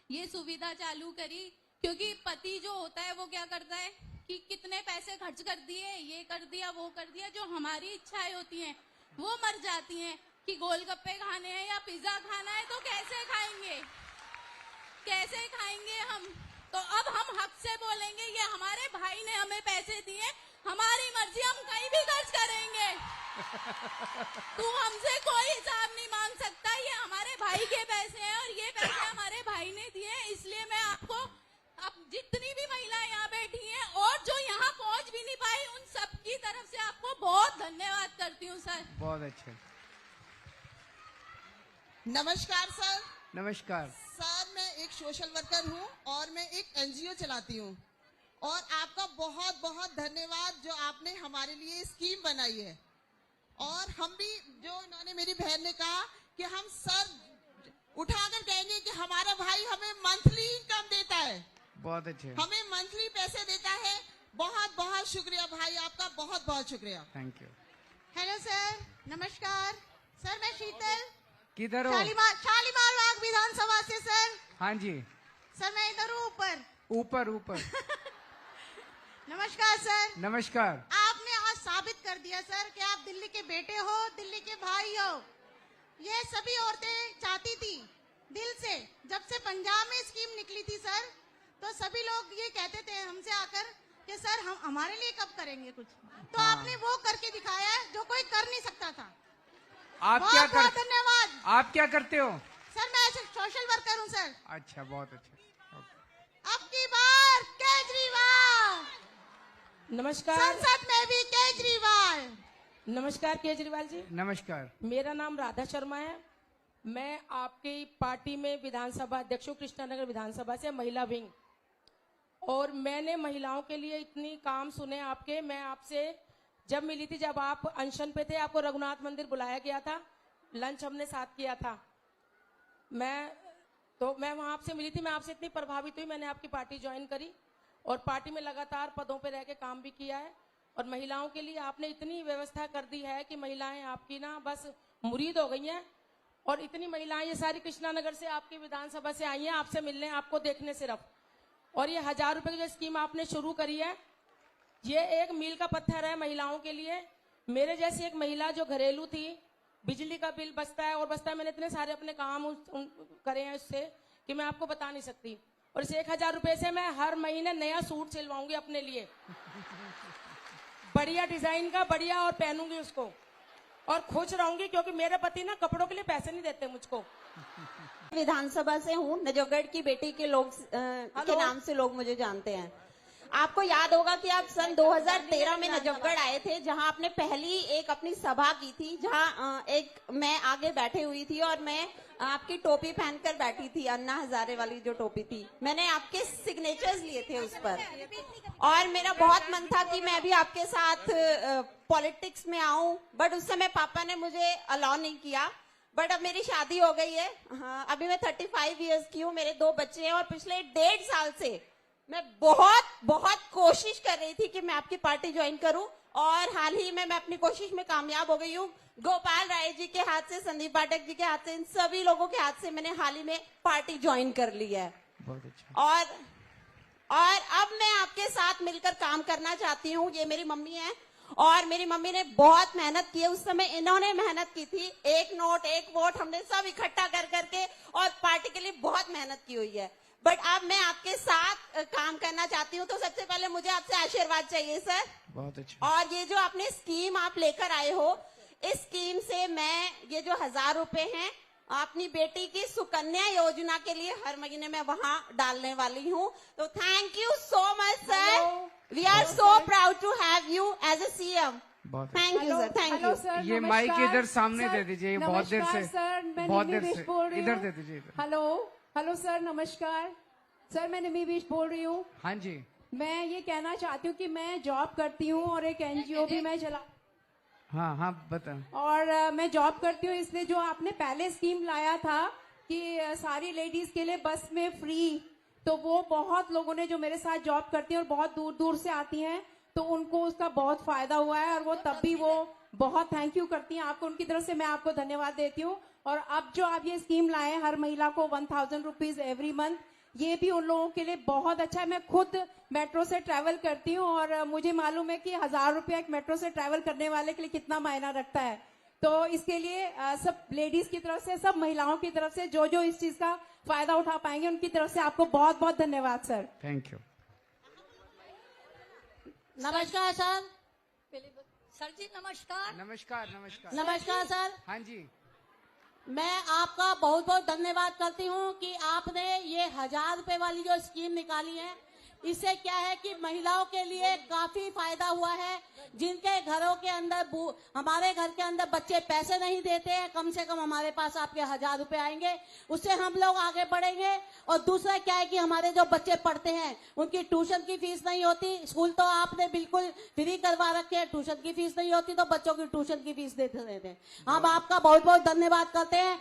ये सुविधा चालू करी, क्योंकि पति जो होता है वो क्या करता है कि कितने पैसे खर्च कर दिए, ये कर दिया वो कर दिया, जो हमारी इच्छाएं होती हैं वो मर जाती हैं कि गोलगप्पे खाने हैं या पिज्जा खाना है तो कैसे खाएंगे, कैसे खाएंगे हम। तो अब हम हक से बोलेंगे ये हमारे भाई ने हमें पैसे दिए, हमारी मर्जी, हम कहीं भी खर्च करेंगे। तू हमसे कोई हिसाब नहीं मांग सकता, ये हमारे भाई के पैसे हैं और ये पैसे हमारे भाई ने दिए हैं। इसलिए मैं आपको, अब जितनी भी महिलाएं यहाँ बैठी हैं और जो यहाँ पहुँच भी नहीं पाई, उन सबकी तरफ से आपको बहुत धन्यवाद करती हूँ सर। बहुत अच्छे। नमस्कार सर। नमस्कार सर, मैं एक सोशल वर्कर हूँ और मैं एक एनजीओ चलाती हूँ, और आपका बहुत बहुत धन्यवाद जो आपने हमारे लिए स्कीम बनाई है। और हम भी, जो उन्होंने, मेरी बहन ने कहा कि हम सर उठाकर कहेंगे कि हमारा भाई हमें मंथली इनकम देता है, बहुत अच्छे, हमें मंथली पैसे देता है। बहुत बहुत शुक्रिया भाई, आपका बहुत बहुत शुक्रिया। Thank you. हेलो सर, नमस्कार सर, मैं शीतल, किधर हो? शालीमार बाग विधानसभा से सर। हाँ जी सर मैं इधर हूँ, ऊपर ऊपर ऊपर। नमस्कार सर। नमस्कार। आपने आज साबित कर दिया सर कि आप दिल्ली के बेटे हो, दिल्ली के भाई हो। ये सभी औरतें चाहती थी दिल से। जब से पंजाब में स्कीम निकली थी सर, तो सभी लोग ये कहते थे हमसे आकर कि सर हम हमारे लिए कब करेंगे कुछ, तो आपने वो करके दिखाया है जो कोई कर नहीं सकता था। आप बहुत क्या बहुत धन्यवाद। आप क्या करते हो? सर मैं सोशल वर्कर हूँ सर। अच्छा, बहुत अच्छा। अब की बार केजरीवाल, नमस्कार। संसद में भी केजरीवाल। नमस्कार केजरीवाल जी। नमस्कार। मेरा नाम राधा शर्मा है। मैं आपकी पार्टी में विधानसभा अध्यक्ष हूँ, कृष्णानगर विधानसभा से, महिला विंग। और मैंने महिलाओं के लिए इतनी काम सुने आपके। मैं आपसे जब मिली थी, जब आप अनशन पे थे, आपको रघुनाथ मंदिर बुलाया गया था, लंच हमने साथ किया था। मैं वहां आपसे मिली थी। मैं आपसे इतनी प्रभावित हुई, मैंने आपकी पार्टी ज्वाइन करी और पार्टी में लगातार पदों पे रह के काम भी किया है। और महिलाओं के लिए आपने इतनी व्यवस्था कर दी है कि महिलाएं आपकी ना बस मुरीद हो गई हैं। और इतनी महिलाएं, ये सारी कृष्णानगर से आपकी विधानसभा से आई हैं आपसे मिलने, आपको देखने सिर्फ। और ये 1000 रुपए की जो स्कीम आपने शुरू करी है, ये एक मील का पत्थर है महिलाओं के लिए। मेरे जैसी एक महिला जो घरेलू थी, बिजली का बिल बचता है और बचता है, मैंने इतने सारे अपने काम करे हैं उससे कि मैं आपको बता नहीं सकती। और इस 1000 रुपए से मैं हर महीने नया सूट सिलवाऊंगी अपने लिए, बढ़िया डिजाइन का, बढ़िया, और पहनूंगी उसको और खुश रहूंगी, क्योंकि मेरे पति ना कपड़ों के लिए पैसे नहीं देते मुझको। विधानसभा से हूँ, नजफगढ़ की बेटी के लोग के नाम से लोग मुझे जानते हैं। आपको याद होगा कि आप सन 2013 में नजफगढ़ आए थे, जहां आपने पहली एक अपनी सभा की थी, जहां एक मैं आगे बैठे हुई थी और मैं आपकी टोपी पहनकर बैठी थी, अन्ना हजारे वाली जो टोपी थी। मैंने आपके सिग्नेचर्स लिए थे उस पर, और मेरा बहुत मन था कि मैं भी आपके साथ पॉलिटिक्स में आऊं, बट उस समय पापा ने मुझे अलाउ नहीं किया। बट अब मेरी शादी हो गई है। हाँ, अभी मैं 35 इयर्स की हूँ, मेरे 2 बच्चे हैं, और पिछले 1.5 साल से मैं बहुत कोशिश कर रही थी कि मैं आपकी पार्टी ज्वाइन करूं, और हाल ही में मैं अपनी कोशिश में कामयाब हो गई हूँ। गोपाल राय जी के हाथ से, संदीप पाठक जी के हाथ से, इन सभी लोगों के हाथ से मैंने हाल ही में पार्टी ज्वाइन कर ली है। बहुत अच्छा। और अब मैं आपके साथ मिलकर काम करना चाहती हूँ। ये मेरी मम्मी है, और मेरी मम्मी ने बहुत मेहनत की है। उस समय इन्होंने मेहनत की थी, 1 नोट 1 वोट हमने सब इकट्ठा कर करके, और पार्टी के लिए बहुत मेहनत की हुई है। बट अब मैं आपके साथ काम करना चाहती हूँ, तो सबसे पहले मुझे आपसे आशीर्वाद चाहिए सर। बहुत अच्छा। और ये जो आपने स्कीम आप लेकर आए हो, इस स्कीम से मैं ये जो 1000 रुपए हैं अपनी बेटी की सुकन्या योजना के लिए हर महीने में वहाँ डालने वाली हूँ। तो thank you so much sir, we are so proud to have you as a CM. Thank you sir, thank you. ये माइक इधर सामने दे दीजिए, बहुत देर से, बहुत देर से इधर दे दीजिए। हेलो सर, नमस्कार सर, मैं निमी बिश बोल रही हूँ। हाँ जी। मैं ये कहना चाहती हूँ कि मैं जॉब करती हूँ और एक एनजीओ भी मैं चला। हाँ बता। और मैं जॉब करती हूँ, इसलिए जो आपने पहले स्कीम लाया था कि सारी लेडीज के लिए बस में फ्री, तो वो बहुत लोगों ने जो मेरे साथ जॉब करती हैं और बहुत दूर दूर से आती हैं, तो उनको उसका बहुत फायदा हुआ है। और वो तब भी वो बहुत थैंक यू करती हैं आपको, उनकी तरफ से मैं आपको धन्यवाद देती हूँ। और अब जो आप ये स्कीम लाए, हर महिला को 1000 रुपीज एवरी मंथ, ये भी उन लोगों के लिए बहुत अच्छा है। मैं खुद मेट्रो से ट्रैवल करती हूँ और मुझे मालूम है कि 1000 रुपया एक मेट्रो से ट्रैवल करने वाले के लिए कितना मायना रखता है। तो इसके लिए सब लेडीज की तरफ से, सब महिलाओं की तरफ से जो इस चीज का फायदा उठा पाएंगे उनकी तरफ से आपको बहुत बहुत धन्यवाद सर। Thank you. नमस्कार सर। सर जी नमस्कार। नमस्कार नमस्कार। नमस्कार सर। हाँ जी, मैं आपका बहुत बहुत धन्यवाद करती हूँ कि आपने ये 1000 रुपए वाली जो स्कीम निकाली है, इससे क्या है कि महिलाओं के लिए काफी फायदा हुआ है। जिनके घरों के अंदर हमारे घर के अंदर बच्चे पैसे नहीं देते हैं, कम से कम हमारे पास आपके 1000 रुपए आएंगे, उससे हम लोग आगे बढ़ेंगे। और दूसरा क्या है कि हमारे जो बच्चे पढ़ते हैं उनकी ट्यूशन की फीस नहीं होती। स्कूल तो आपने बिल्कुल फ्री करवा रखे हैं, ट्यूशन की फीस नहीं होती तो बच्चों की ट्यूशन की फीस देते रहते हैं। हम आपका बहुत बहुत धन्यवाद करते हैं।